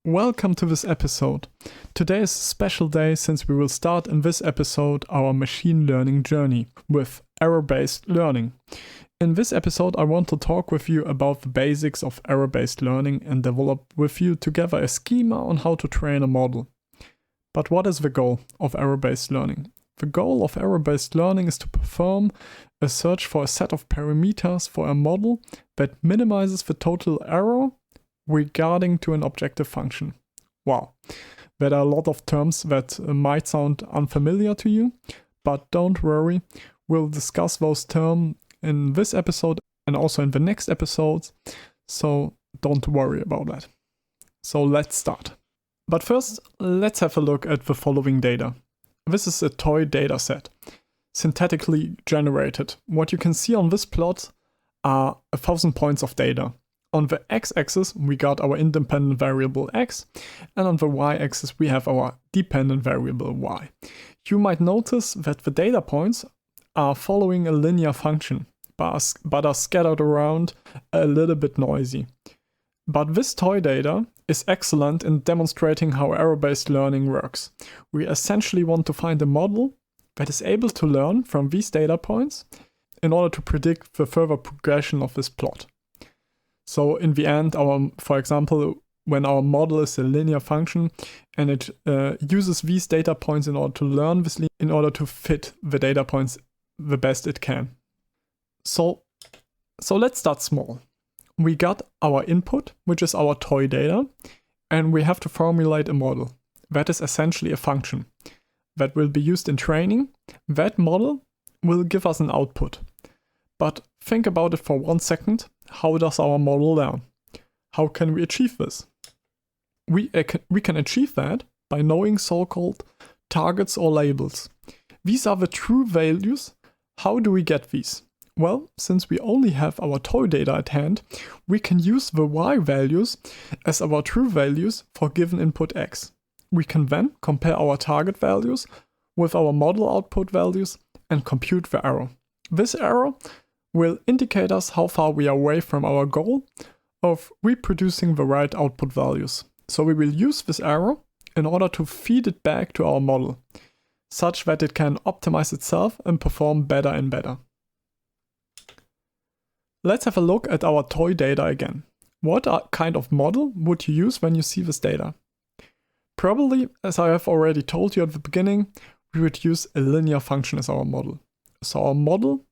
Welcome to this episode. Today is a special day since we will start in this episode our machine learning journey with error-based learning. In this episode I want to talk with you about the basics of error-based learning and develop with you together a schema on how to train a model. But what is the goal of error-based learning? The goal of error-based learning is to perform a search for a set of parameters for a model that minimizes the total error regarding to an objective function. Wow, there are a lot of terms that might sound unfamiliar to you, but don't worry, we'll discuss those terms in this episode and also in the next episodes, so don't worry about that. So let's start. But first, let's have a look at the following data. This is a toy data set, synthetically generated. What you can see on this plot are 1,000 points of data. On the x-axis, we got our independent variable x, and on the y-axis, we have our dependent variable y. You might notice that the data points are following a linear function, but are scattered around a little bit noisy. But this toy data is excellent in demonstrating how error-based learning works. We essentially want to find a model that is able to learn from these data points in order to predict the further progression of this plot. So in the end, for example, when our model is a linear function and it uses these data points in order to learn this, in order to fit the data points the best it can. So let's start small. We got our input, which is our toy data, and we have to formulate a model. That is essentially a function that will be used in training. That model will give us an output. But think about it for 1 second. How does our model learn? How can we achieve this? We can achieve that by knowing so-called targets or labels. These are the true values. How do we get these? Well, since we only have our toy data at hand, we can use the y values as our true values for given input x. We can then compare our target values with our model output values and compute the error. This error will indicate us how far we are away from our goal of reproducing the right output values. So we will use this error in order to feed it back to our model, such that it can optimize itself and perform better and better. Let's have a look at our toy data again. What kind of model would you use when you see this data? Probably, as I have already told you at the beginning, we would use a linear function as our model. So our model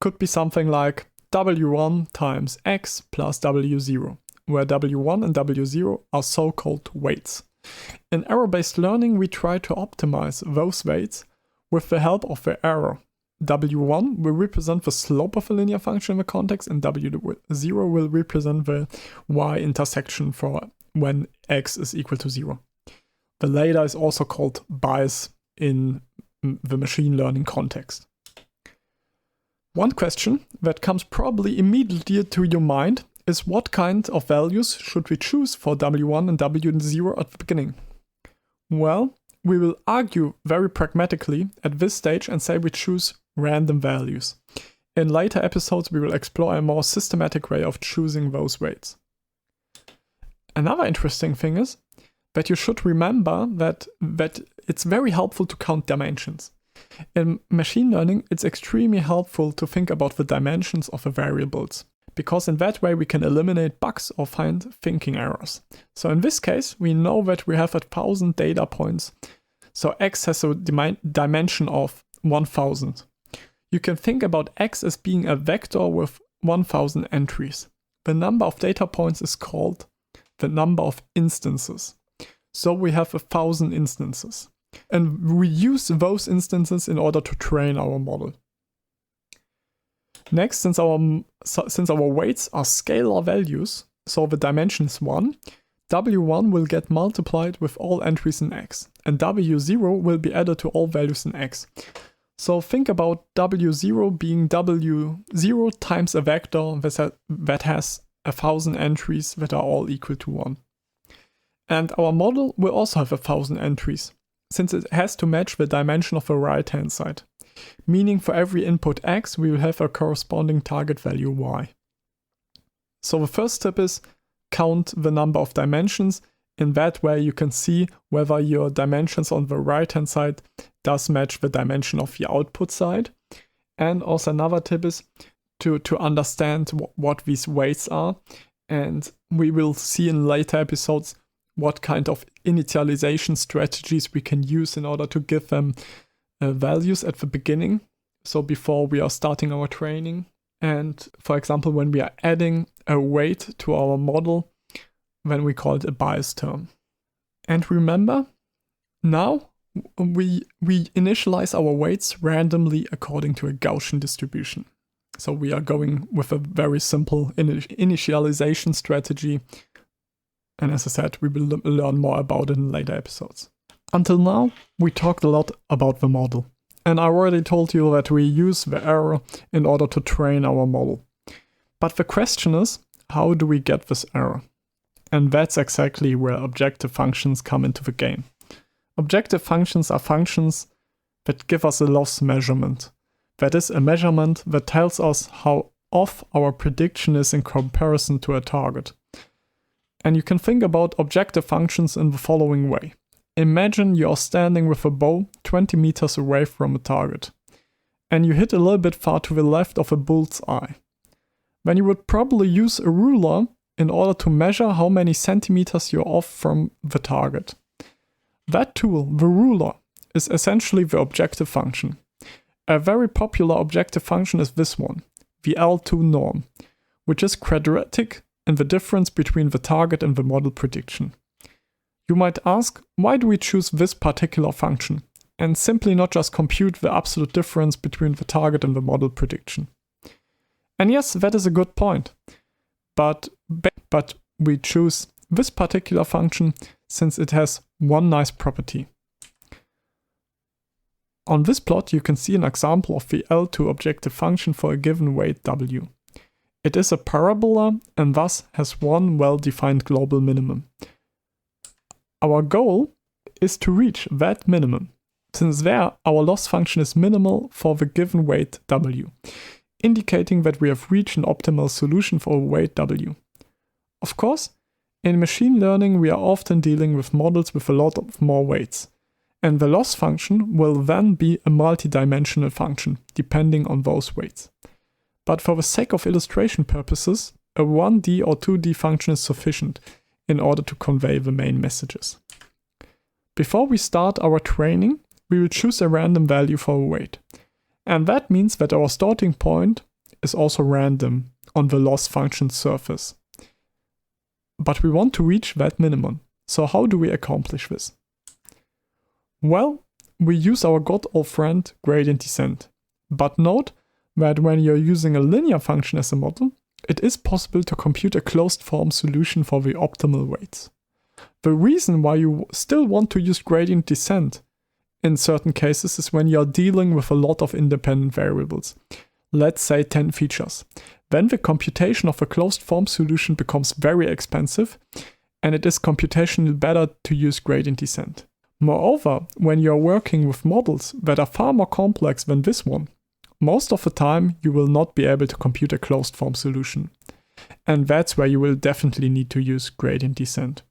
could be something like w1 times x plus w0, where w1 and w0 are so-called weights. In error-based learning, we try to optimize those weights with the help of the error. w1 will represent the slope of a linear function in the context, and w0 will represent the y-intersection for when x is equal to 0. The latter is also called bias in the machine learning context. One question that comes probably immediately to your mind is what kind of values should we choose for w1 and w0 at the beginning? Well, we will argue very pragmatically at this stage and say we choose random values. In later episodes we will explore a more systematic way of choosing those weights. Another interesting thing is that you should remember that it's very helpful to count dimensions. In machine learning, it's extremely helpful to think about the dimensions of the variables, because in that way we can eliminate bugs or find thinking errors. So in this case, we know that we have 1,000 data points. So x has a dimension of 1,000. You can think about x as being a vector with 1,000 entries. The number of data points is called the number of instances. So we have 1,000 instances. And we use those instances in order to train our model. Next, since our weights are scalar values, so the dimension is 1, w1 will get multiplied with all entries in x, and w0 will be added to all values in x. So think about w0 being w0 times a vector that has 1,000 entries that are all equal to 1. And our model will also have 1,000 entries, since it has to match the dimension of the right-hand side. Meaning for every input x, we will have a corresponding target value y. So the first step is count the number of dimensions. In that way, you can see whether your dimensions on the right-hand side does match the dimension of the output side. And also another tip is to understand what these weights are. And we will see in later episodes what kind of initialization strategies we can use in order to give them values at the beginning. So before we are starting our training. And for example, when we are adding a weight to our model, then we call it a bias term. And remember, now we initialize our weights randomly according to a Gaussian distribution. So we are going with a very simple initialization strategy. And as I said, we will learn more about it in later episodes. Until now, we talked a lot about the model. And I already told you that we use the error in order to train our model. But the question is, how do we get this error? And that's exactly where objective functions come into the game. Objective functions are functions that give us a loss measurement. That is a measurement that tells us how off our prediction is in comparison to a target. And you can think about objective functions in the following way. Imagine you are standing with a bow 20 meters away from a target, and you hit a little bit far to the left of a bull's eye. Then you would probably use a ruler in order to measure how many centimeters you're off from the target. That tool, the ruler, is essentially the objective function. A very popular objective function is this one, the L2 norm, which is quadratic in the difference between the target and the model prediction. You might ask, why do we choose this particular function, and simply not just compute the absolute difference between the target and the model prediction? And yes, that is a good point. But we choose this particular function since it has one nice property. On this plot, you can see an example of the L2 objective function for a given weight W. It is a parabola and thus has one well-defined global minimum. Our goal is to reach that minimum, since there our loss function is minimal for the given weight W, indicating that we have reached an optimal solution for a weight W. Of course, in machine learning we are often dealing with models with a lot of more weights, and the loss function will then be a multidimensional function, depending on those weights. But for the sake of illustration purposes, a 1D or 2D function is sufficient in order to convey the main messages. Before we start our training, we will choose a random value for a weight. And that means that our starting point is also random on the loss function surface. But we want to reach that minimum. So how do we accomplish this? Well, we use our good old friend gradient descent. But note that when you're using a linear function as a model, it is possible to compute a closed form solution for the optimal weights. The reason why you still want to use gradient descent in certain cases is when you're dealing with a lot of independent variables, let's say 10 features. Then the computation of a closed form solution becomes very expensive, and it is computationally better to use gradient descent. Moreover, when you're working with models that are far more complex than this one, most of the time you will not be able to compute a closed form solution. And that's where you will definitely need to use gradient descent.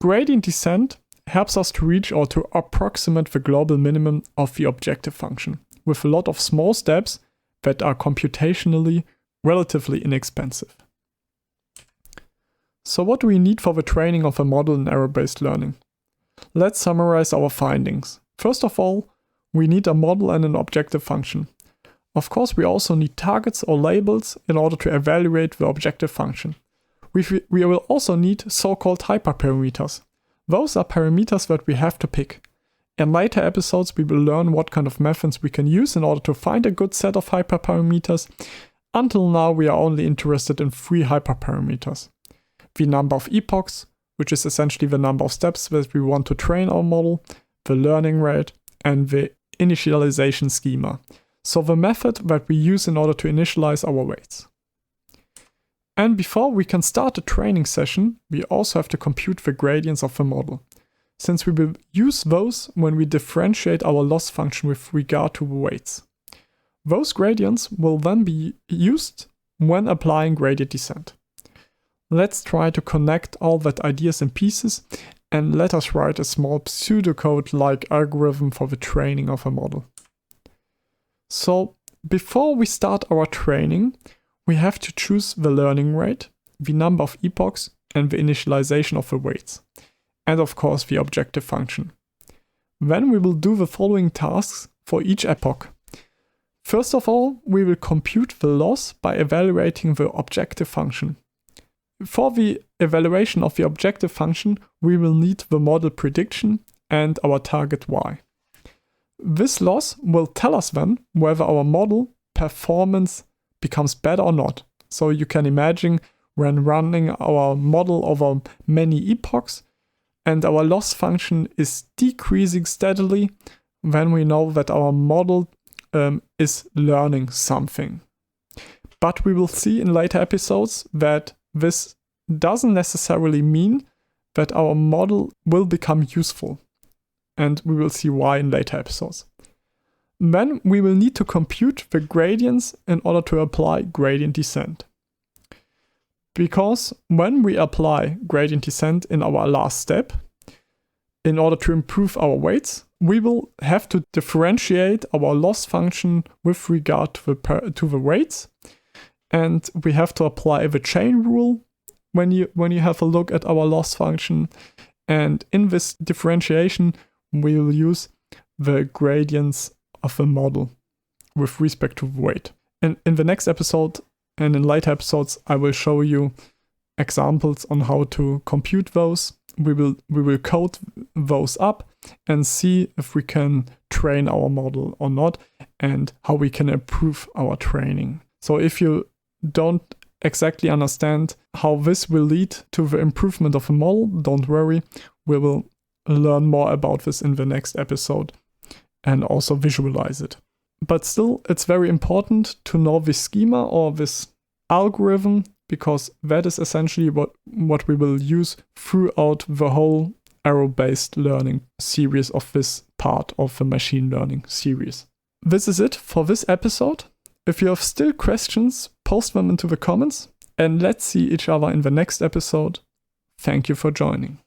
Gradient descent helps us to reach or to approximate the global minimum of the objective function, with a lot of small steps that are computationally relatively inexpensive. So what do we need for the training of a model in error-based learning? Let's summarize our findings. First of all, we need a model and an objective function. Of course, we also need targets or labels in order to evaluate the objective function. We will also need so-called hyperparameters. Those are parameters that we have to pick. In later episodes, we will learn what kind of methods we can use in order to find a good set of hyperparameters. Until now, we are only interested in 3 hyperparameters. The number of epochs, which is essentially the number of steps that we want to train our model, the learning rate, and the initialization schema. So the method that we use in order to initialize our weights. And before we can start a training session, we also have to compute the gradients of the model, since we will use those when we differentiate our loss function with regard to the weights. Those gradients will then be used when applying gradient descent. Let's try to connect all that ideas and pieces, and let us write a small pseudocode-like algorithm for the training of a model. So before we start our training, we have to choose the learning rate, the number of epochs, and the initialization of the weights, and of course the objective function. Then we will do the following tasks for each epoch. First of all, we will compute the loss by evaluating the objective function. For the evaluation of the objective function, we will need the model prediction and our target y. This loss will tell us then whether our model performance becomes better or not. So you can imagine when running our model over many epochs and our loss function is decreasing steadily, then we know that our model is learning something. But we will see in later episodes that this doesn't necessarily mean that our model will become useful. And we will see why in later episodes. Then we will need to compute the gradients in order to apply gradient descent. Because when we apply gradient descent in our last step, in order to improve our weights, we will have to differentiate our loss function with regard to the weights. And we have to apply the chain rule when you have a look at our loss function. And in this differentiation, we will use the gradients of the model with respect to weight. And in the next episode and in later episodes, I will show you examples on how to compute those. We will code those up and see if we can train our model or not and how we can improve our training. So if you don't exactly understand how this will lead to the improvement of a model, don't worry. We will learn more about this in the next episode and also visualize it. But still, it's very important to know this schema or this algorithm, because that is essentially what we will use throughout the whole arrow-based learning series of this part of the machine learning series. This is it for this episode. If you have still questions, post them into the comments, and let's see each other in the next episode. Thank you for joining.